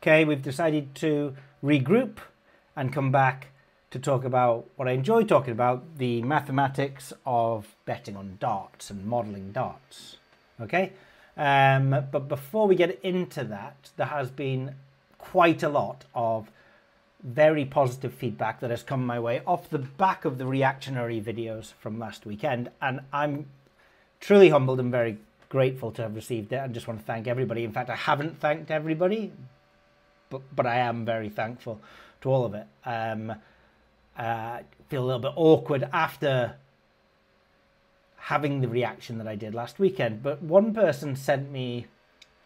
Okay, we've decided to regroup and come back to talk about what I enjoy talking about, the mathematics of betting on darts and modelling darts. Okay, but before we get into that, there has been quite a lot of very positive feedback that has come my way off the back of the reactionary videos from last weekend, and I'm truly humbled and very grateful to have received it, and just want to thank everybody. In fact, I haven't thanked everybody, but I am very thankful to all of it. I feel a little bit awkward after having the reaction that I did last weekend, but one person sent me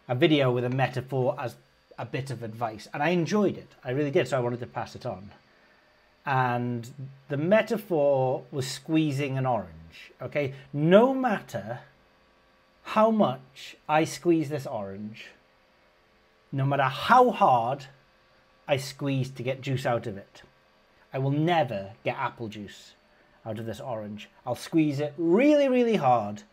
a video with a metaphor as a bit of advice, and I enjoyed it. I really did, so I wanted to pass it on. And the metaphor was squeezing an orange. Okay, no matter how much I squeeze this orange, no matter how hard I squeeze to get juice out of it, I will never get apple juice out of this orange. I'll squeeze it really, really hard,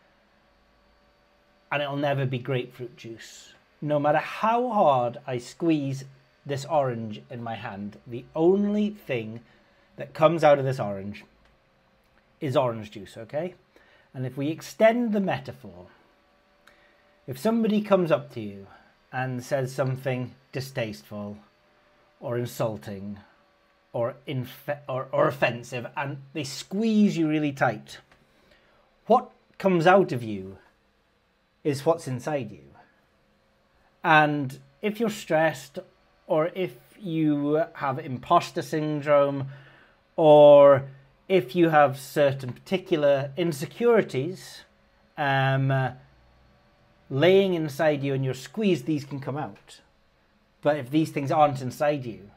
and it'll never be grapefruit juice. No matter how hard I squeeze this orange in my hand, the only thing that comes out of this orange is orange juice, okay? And if we extend the metaphor, if somebody comes up to you and says something distasteful or insulting or offensive, and they squeeze you really tight, what comes out of you is what's inside you. And if you're stressed, or if you have imposter syndrome, or if you have certain particular insecurities laying inside you and you're squeezed, these can come out. But if these things aren't inside you,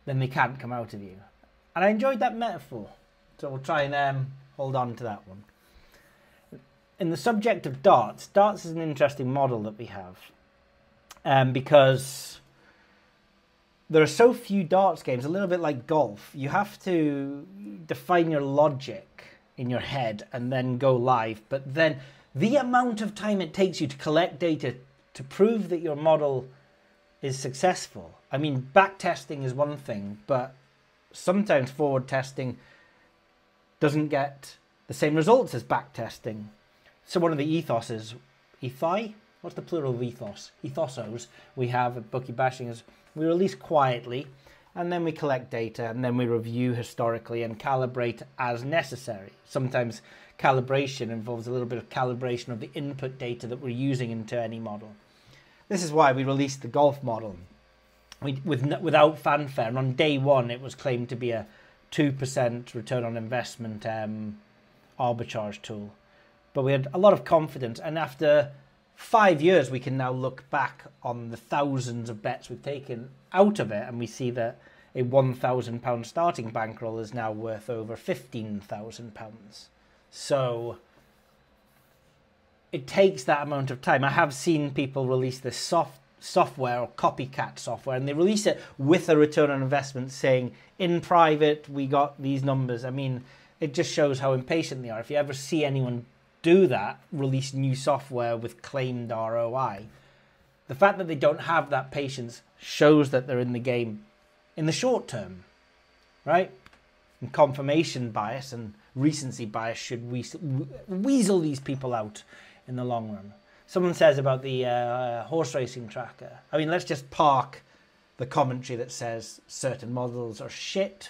then they can't come out of you. And I enjoyed that metaphor, so we'll try and hold on to that one. In the subject of darts, darts is an interesting model that we have. Because there are so few darts games, a little bit like golf. You have to define your logic in your head and then go live. But then the amount of time it takes you to collect data to prove that your model is successful. I mean, back testing is one thing, but sometimes forward testing doesn't get the same results as back testing. So one of the ethos, what's the plural of ethos? Ethosos we have at Bookie Bashing is we release quietly, and then we collect data, and then we review historically and calibrate as necessary. Sometimes calibration involves a little bit of calibration of the input data that we're using into any model. This is why we released the golf model without fanfare, and on day one it was claimed to be a 2% return on investment arbitrage tool. But we had a lot of confidence, and after 5 years, we can now look back on the thousands of bets we've taken out of it, and we see that a £1,000 starting bankroll is now worth over £15,000. So it takes that amount of time. I have seen people release this software or copycat software, and they release it with a return on investment saying, in private, we got these numbers. I mean, it just shows how impatient they are. If you ever see anyone do that, release new software with claimed ROI, the fact that they don't have that patience shows that they're in the game in the short term, right? And confirmation bias and recency bias should weasel these people out in the long run. Someone says about the horse racing tracker. I mean, let's just park the commentary that says certain models are shit,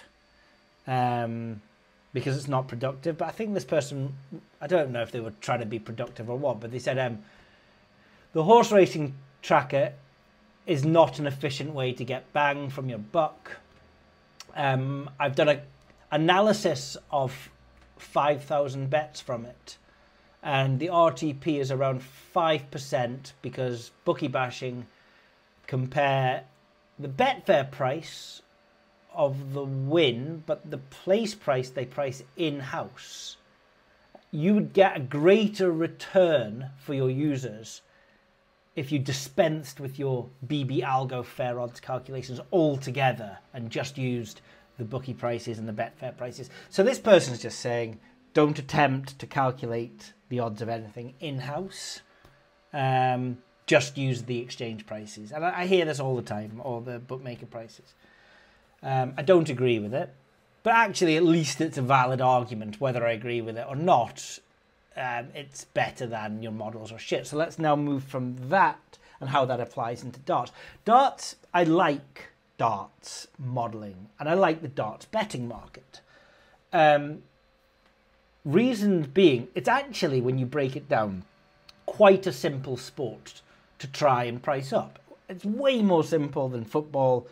because it's not productive. But I think this person, I don't know if they were trying to be productive or what, but they said the horse racing tracker is not an efficient way to get bang from your buck. I've done an analysis of 5,000 bets from it, and the RTP is around 5% because Bookie Bashing compare the Betfair price of the win, but the place price they price in-house. You would get a greater return for your users if you dispensed with your BB Algo fair odds calculations altogether and just used the bookie prices and the Betfair prices. So this person's just saying, don't attempt to calculate the odds of anything in-house. just use the exchange prices. And I hear this all the time, all the bookmaker prices. I don't agree with it. But actually, at least it's a valid argument, whether I agree with it or not. It's better than your models are shit. So let's now move from that and how that applies into darts. Darts, I like darts modelling, and I like the darts betting market. Reason being, it's actually, when you break it down, quite a simple sport to try and price up. It's way more simple than football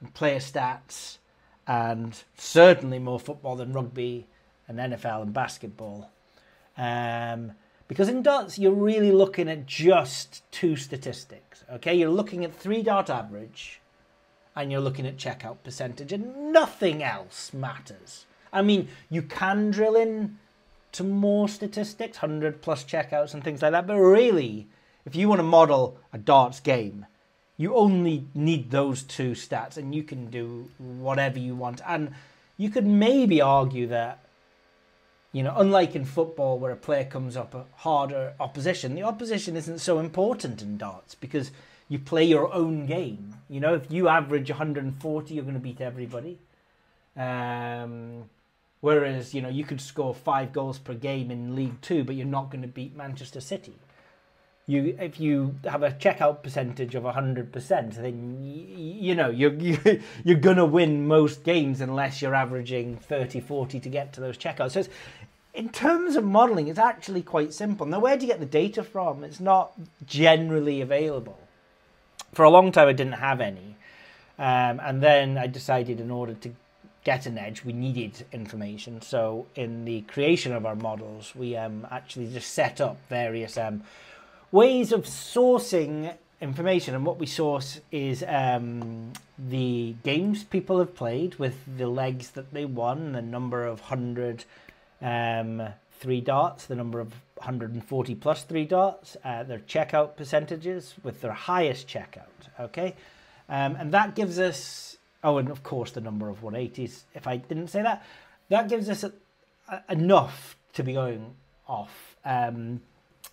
and player stats, and certainly more football than rugby and NFL and basketball. Because in darts, you're really looking at just two statistics, okay? You're looking at 3 dart average and you're looking at checkout percentage, and nothing else matters. I mean, you can drill in to more statistics, 100 plus checkouts and things like that, but really, if you want to model a darts game, you only need those 2 stats and you can do whatever you want. And you could maybe argue that, you know, unlike in football where a player comes up a harder opposition, the opposition isn't so important in darts because you play your own game. You know, if you average 140, you're going to beat everybody. Whereas, you know, you could score 5 goals per game in League 2, but you're not going to beat Manchester City. If you have a checkout percentage of 100%, then you know you're gonna win most games unless you're averaging 30, 40 to get to those checkouts. So in terms of modelling, it's actually quite simple. Now, where do you get the data from? It's not generally available. For a long time, I didn't have any, and then I decided in order to get an edge, we needed information. So in the creation of our models, we actually just set up various ways of sourcing information, and what we source is the games people have played with the legs that they won, the number of 100 3 darts, the number of 140 plus 3 darts, their checkout percentages with their highest checkout, okay? And that gives us, oh, and of course the number of 180s, if I didn't say that, that gives us enough to be going off,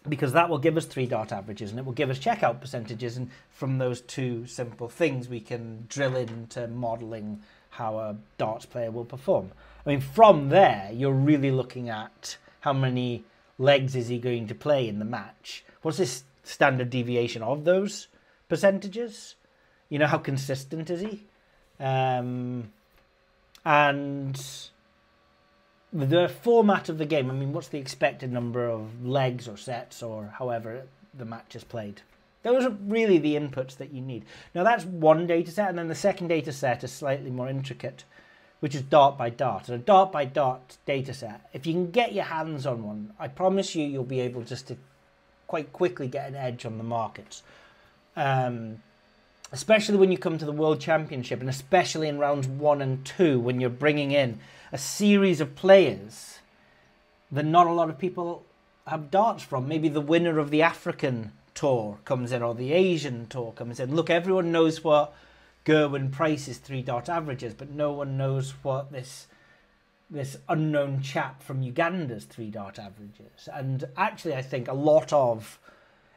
because that will give us 3 dart averages and it will give us checkout percentages, and from those 2 simple things we can drill into modelling how a darts player will perform. I mean, from there you're really looking at how many legs is he going to play in the match, what's his standard deviation of those percentages, you know, how consistent is he, and the format of the game. I mean, what's the expected number of legs or sets or however the match is played? Those are really the inputs that you need. Now, that's one data set, and then the second data set is slightly more intricate, which is dart by dart. And a dart by dart data set, if you can get your hands on one, I promise you, you'll be able just to quite quickly get an edge on the markets. Especially when you come to the World Championship, and especially in rounds 1 and 2, when you're bringing in a series of players that not a lot of people have darts from. Maybe the winner of the African tour comes in, or the Asian tour comes in. Look, everyone knows what Gerwyn Price's 3 dart averages, but no one knows what this unknown chap from Uganda's 3 dart averages. And actually, I think a lot of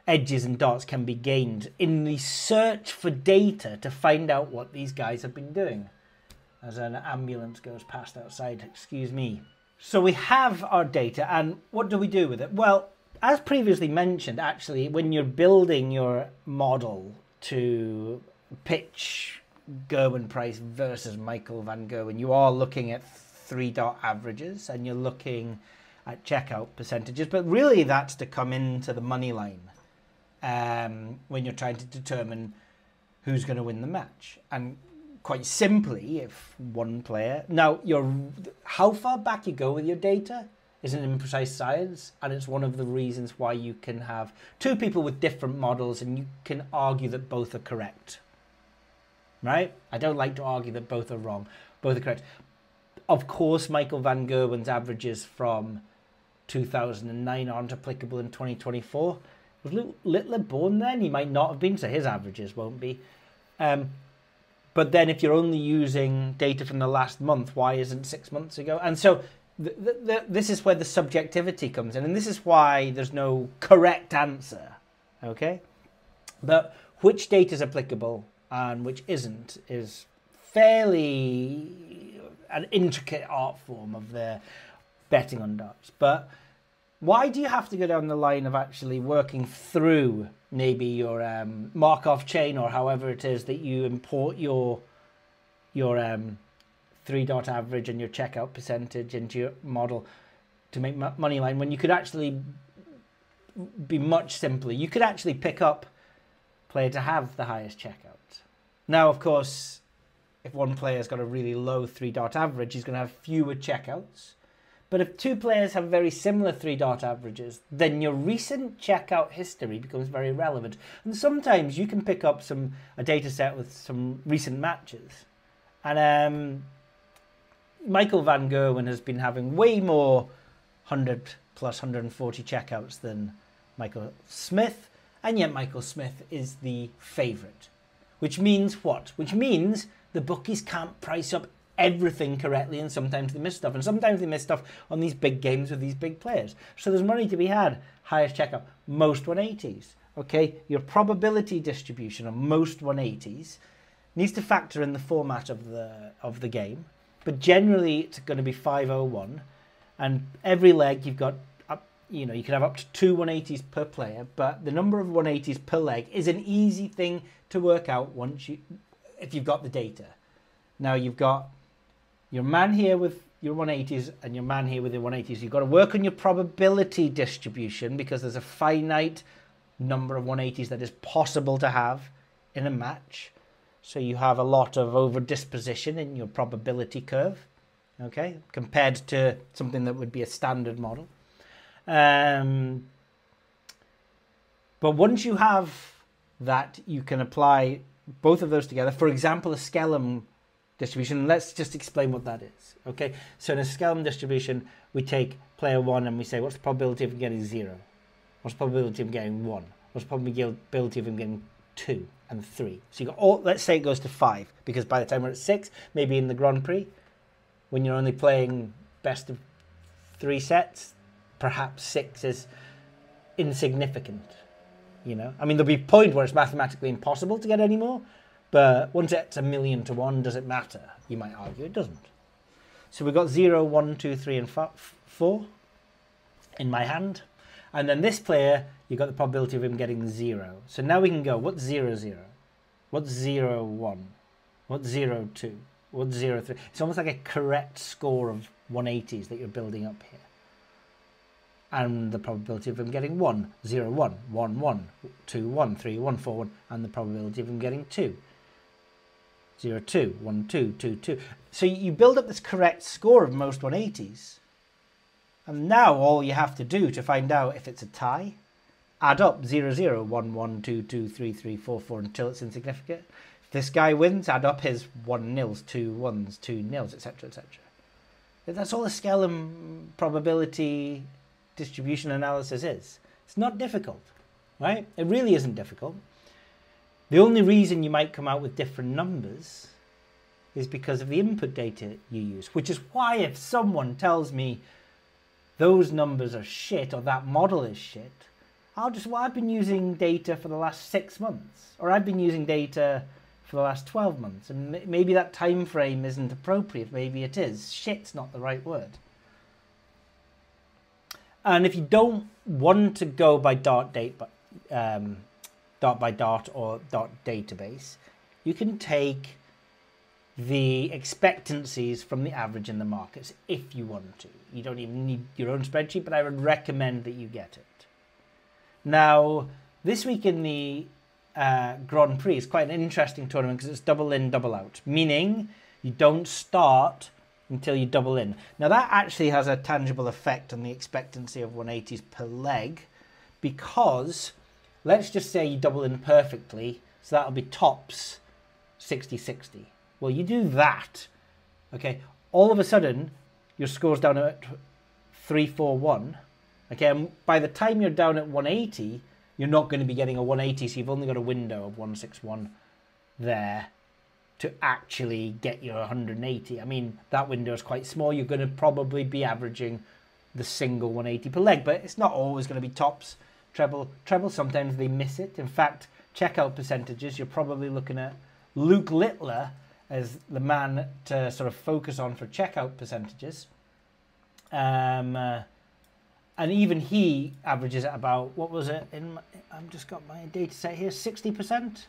edges in darts can be gained in the search for data to find out what these guys have been doing. As an ambulance goes past outside, excuse me. So we have our data, and what do we do with it? Well, as previously mentioned, actually, when you're building your model to pitch Gerwyn Price versus Michael van Gerwen, you are looking at 3 dart averages and you're looking at checkout percentages, but really that's to come into the money line when you're trying to determine who's going to win the match. And quite simply, if one player... Now, how far back you go with your data is an imprecise science, and it's one of the reasons why you can have 2 people with different models and you can argue that both are correct. Right? I don't like to argue that both are wrong. Both are correct. Of course, Michael van Gerwen's averages from 2009 aren't applicable in 2024. Was Littler born then? He might not have been, so his averages won't be. But then if you're only using data from the last month, why isn't 6 months ago? And so this is where the subjectivity comes in, and this is why there's no correct answer, okay? But which data is applicable and which isn't is fairly an intricate art form of the betting on darts. But why do you have to go down the line of actually working through maybe your Markov chain, or however it is that you import your 3-dot average and your checkout percentage into your model to make Moneyline, when you could actually be much simpler? You could actually pick up player to have the highest checkout. Now, of course, if one player's got a really low 3-dot average, he's going to have fewer checkouts. But if two players have very similar 3-dot averages, then your recent checkout history becomes very relevant. And sometimes you can pick up a data set with some recent matches. And Michael van Gerwen has been having way more 100 plus 140 checkouts than Michael Smith. And yet Michael Smith is the favourite. Which means what? Which means the bookies can't price up everything correctly, and sometimes they miss stuff. And sometimes they miss stuff on these big games with these big players. So there's money to be had. Highest checkout, most 180s. Okay, your probability distribution on most 180s needs to factor in the format of the game. But generally it's going to be 501. And every leg you've got you can have up to 2 180s per player, but the number of 180s per leg is an easy thing to work out if you've got the data. Now you've got your man here with your 180s and your man here with your 180s. You've got to work on your probability distribution because there's a finite number of 180s that is possible to have in a match. So you have a lot of over disposition in your probability curve, okay, compared to something that would be a standard model. But once you have that, you can apply both of those together. For example, a Skellum distribution. Let's just explain what that is. Okay, so in a Skellum distribution, we take player 1 and we say, what's the probability of him getting 0? What's the probability of him getting 1? What's the probability of him getting 2 and 3? So you got all. Let's say it goes to 5, because by the time we're at 6, maybe in the Grand Prix, when you're only playing best of 3 sets, perhaps 6 is insignificant. I mean, there'll be a point where it's mathematically impossible to get any more, but once it's 1,000,000 to 1, does it matter? You might argue it doesn't. So we've got 0, 1, 2, 3, and 4 in my hand. And then this player, you've got the probability of him getting 0. So now we can go, what's 0, 0? What's 0, 1? What's 0, 2? What's 0, 3? It's almost like a correct score of 180s that you're building up here. And the probability of him getting 1, 0, 1, 1, 1, 2, 1, 3, 1, 4, 1, and the probability of him getting 2, 0, 2, 1, 2, 2, 2. So you build up this correct score of most 180s. And now all you have to do to find out if it's a tie, add up 0, 0, 1, 1, 2, 2, 3, 3, 4, 4 until it's insignificant. If this guy wins, add up his 1 nils, 2 1s, 2 nils, etc., etc. That's all a Skellum probability distribution analysis is. It's not difficult, right? It really isn't difficult. The only reason you might come out with different numbers is because of the input data you use, which is why if someone tells me those numbers are shit or that model is shit, I've been using data for the last 6 months, or I've been using data for the last 12 months, and maybe that time frame isn't appropriate. Maybe it is. Shit's not the right word. And if you don't want to go by dart by dart or dart database, you can take the expectancies from the average in the markets if you want to. You don't even need your own spreadsheet, but I would recommend that you get it. Now, this week in the Grand Prix is quite an interesting tournament because it's double in, double out, meaning you don't start until you double in. Now that actually has a tangible effect on the expectancy of 180s per leg, because let's just say you double in perfectly, so that'll be tops 60-60. Well, you do that, okay, all of a sudden your score's down at 3-4-1, okay, and by the time you're down at 180, you're not going to be getting a 180, so you've only got a window of 161 there to actually get your 180. I mean, that window is quite small. You're going to probably be averaging the single 180 per leg, but it's not always going to be tops, treble. Sometimes they miss it. In fact, checkout percentages, you're probably looking at Luke Littler as the man to sort of focus on for checkout percentages. And even he averages at about, what was it? I've just got my data set here, 60%,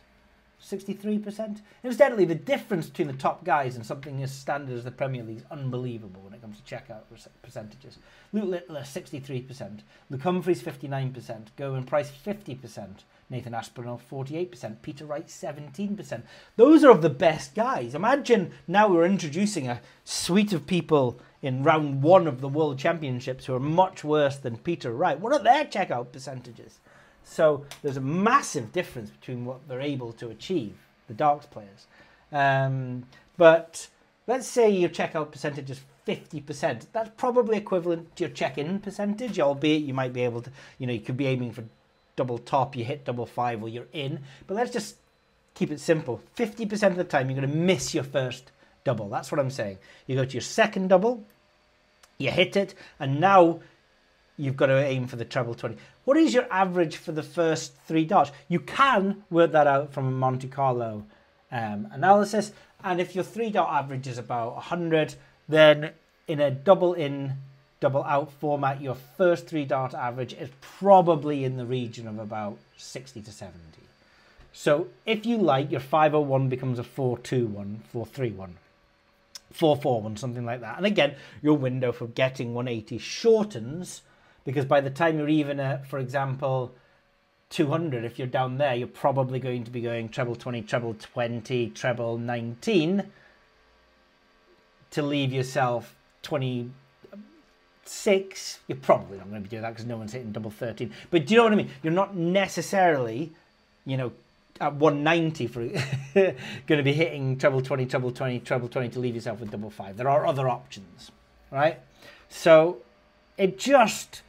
63%. Incidentally, the difference between the top guys and something as standard as the Premier League is unbelievable when it comes to checkout percentages. Luke Littler, 63%. Luke Humphries, 59%. Gerwyn Price, 50%. Nathan Aspinall, 48%. Peter Wright, 17%. Those are of the best guys. Imagine now we're introducing a suite of people in round 1 of the World Championships who are much worse than Peter Wright. What are their checkout percentages? So there's a massive difference between what they're able to achieve, the darts players. But let's say your checkout percentage is 50%. That's probably equivalent to your check-in percentage, albeit you might be able to, you could be aiming for double top, you hit double 5 or you're in. But let's just keep it simple. 50% of the time you're going to miss your first double. That's what I'm saying. You go to your second double, you hit it, and now you've got to aim for the treble 20. What is your average for the first 3 darts? You can work that out from a Monte Carlo analysis, and if your 3 dart average is about 100, then in a double in, double out format, your first 3 dart average is probably in the region of about 60 to 70. So if you like, your 501 becomes a 421, 431. 441, something like that. And again, your window for getting 180 shortens, because by the time you're even at, for example, 200, if you're down there, you're probably going to be going treble 20, treble 20, treble 19 to leave yourself 26. You're probably not going to be doing that because no one's hitting double 13. But do you know what I mean? You're not necessarily, at 190 for going to be hitting treble 20, treble 20, treble 20 to leave yourself with double 5. There are other options, right? So it just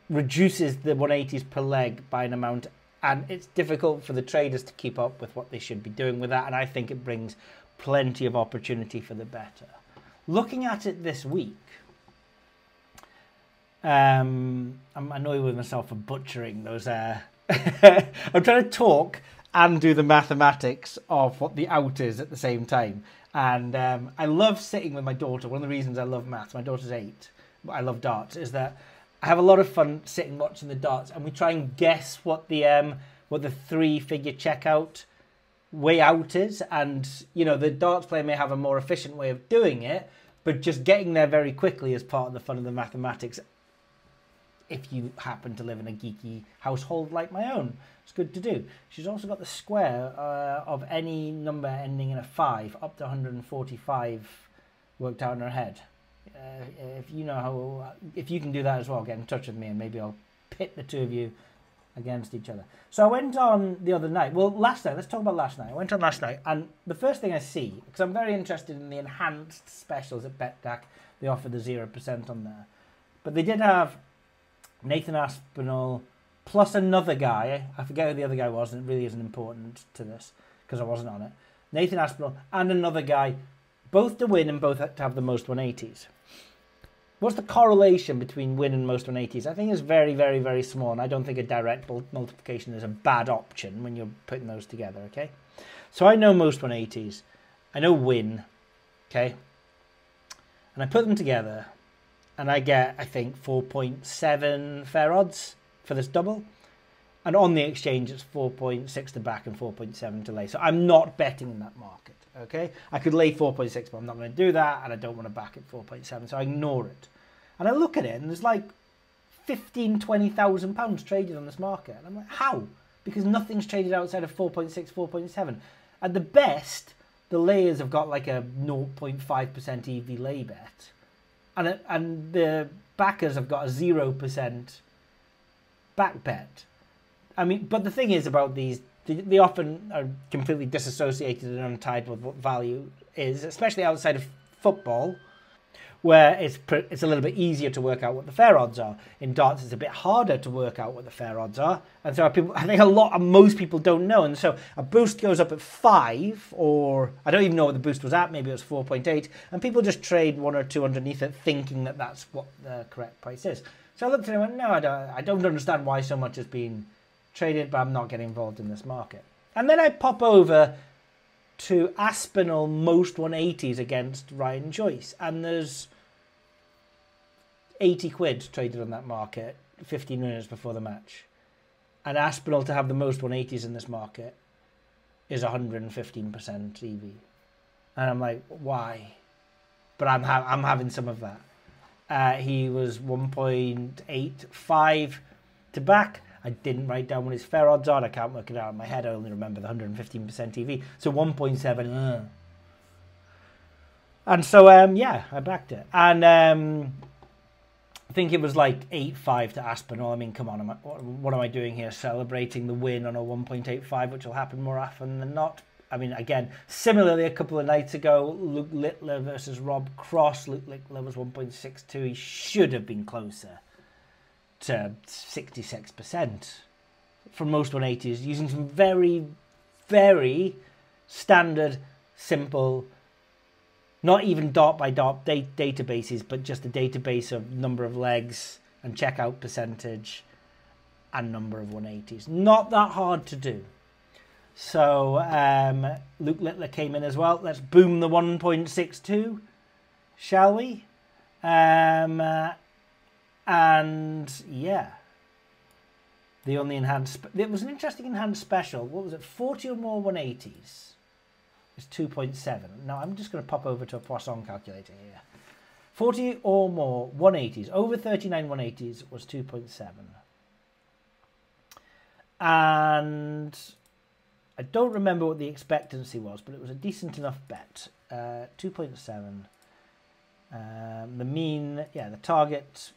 reduces the 180s per leg by an amount, and it's difficult for the traders to keep up with what they should be doing with that, and I think it brings plenty of opportunity for the better. Looking at it this week, I'm annoyed with myself for butchering those I'm trying to talk and do the mathematics of what the out is at the same time. And I love sitting with my daughter. One of the reasons I love maths, my daughter's 8, but I love darts, is that I have a lot of fun sitting watching the darts, and we try and guess what the 3-figure checkout way out is. And, the darts player may have a more efficient way of doing it, but just getting there very quickly is part of the fun of the mathematics. If you happen to live in a geeky household like my own, it's good to do. She's also got the square of any number ending in a 5 up to 145 worked out in her head. If you can do that as well, get in touch with me and maybe I'll pit the two of you against each other. So I went on the other night. Well, last night. Let's talk about last night. I went on last night, and the first thing I see, because I'm very interested in the enhanced specials at Betdaq, they offer the 0% on there. But they did have Nathan Aspinall plus another guy. I forget who the other guy was, and it really isn't important to this because I wasn't on it. Nathan Aspinall and another guy, both to win and both to have the most 180s. What's the correlation between win and most 180s? I think it's very, very, very small, and I don't think a direct multiplication is a bad option when you're putting those together, okay? So I know most 180s. I know win, okay? And I put them together, and I get, I think, 4.7 fair odds for this double. And on the exchange, it's 4.6 to back and 4.7 to lay. So I'm not betting in that market, okay? I could lay 4.6, but I'm not going to do that, and I don't want to back at 4.7, so I ignore it. And I look at it, and there's like 15,000, 20,000 pounds traded on this market. And I'm like, how? Because nothing's traded outside of 4.6, 4.7. At the best, the layers have got like a 0.5% EV lay bet. And the backers have got a 0% back bet. I mean, but the thing is about these, they often are completely disassociated and untied with what value is, especially outside of football, where it's a little bit easier to work out what the fair odds are. In darts, it's a bit harder to work out what the fair odds are. And so I think most people don't know. And so a boost goes up at 5, or I don't even know what the boost was at. Maybe it was 4.8. And people just trade 1 or 2 underneath it, thinking that that's what the correct price is. So I looked at it and went, no, I don't understand why so much has been traded, but I'm not getting involved in this market. And then I pop over to Aspinall most 180s against Ryan Joyce, and there's 80 quid traded on that market 15 minutes before the match. And Aspinall to have the most 180s in this market is 115% EV. And I'm like, why? But I'm having some of that. He was 1.85 to back. I didn't write down what his fair odds are. I can't work it out in my head. I only remember the 115% EV. So 1.7. And so, yeah, I backed it. And I think it was like 8.5 to Aspinall. I mean, come on. What am I doing here? Celebrating the win on a 1.85, which will happen more often than not. I mean, again, similarly, a couple of nights ago, Luke Littler versus Rob Cross. Luke Littler was 1.62. He should have been closer to 66% for most 180s, using some very, very standard, simple, not even dot by dot databases, but just a database of number of legs and checkout percentage and number of 180s. Not that hard to do. So Luke Littler came in as well. Let's boom the 1.62, shall we? And yeah, the only enhanced, it was an interesting enhanced special. What was it? 40 or more 180s is 2.7. Now I'm just going to pop over to a Poisson calculator here. 40 or more 180s, over 39 180s was 2.7. And I don't remember what the expectancy was, but it was a decent enough bet. 2.7. The mean, yeah, the target,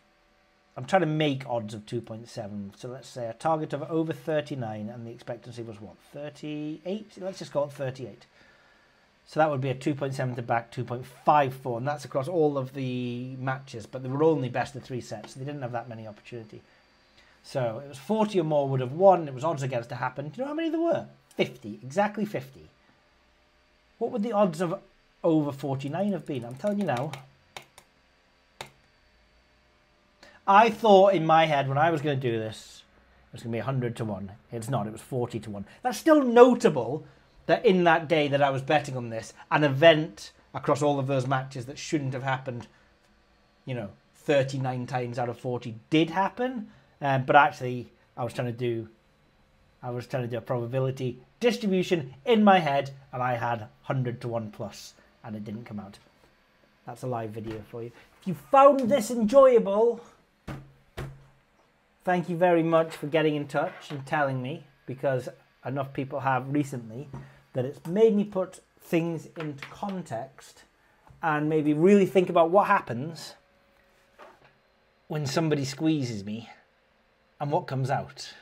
I'm trying to make odds of 2.7. So let's say a target of over 39 and the expectancy was what? 38? Let's just call it 38. So that would be a 2.7 to back, 2.54. And that's across all of the matches, but they were only best of 3 sets. So they didn't have that many opportunity. So it was 40 or more would have won. It was odds against to happen. Do you know how many there were? 50. Exactly 50. What would the odds of over 49 have been? I'm telling you now. I thought in my head when I was going to do this, it was going to be 100 to 1. It's not. It was 40 to 1. That's still notable that in that day that I was betting on this, an event across all of those matches that shouldn't have happened, 39 times out of 40 did happen. But actually, I was trying to do a probability distribution in my head, and I had 100 to 1 plus, and it didn't come out. That's a live video for you. If you found this enjoyable, thank you very much for getting in touch and telling me, because enough people have recently that it's made me put things into context and maybe really think about what happens when somebody squeezes me and what comes out.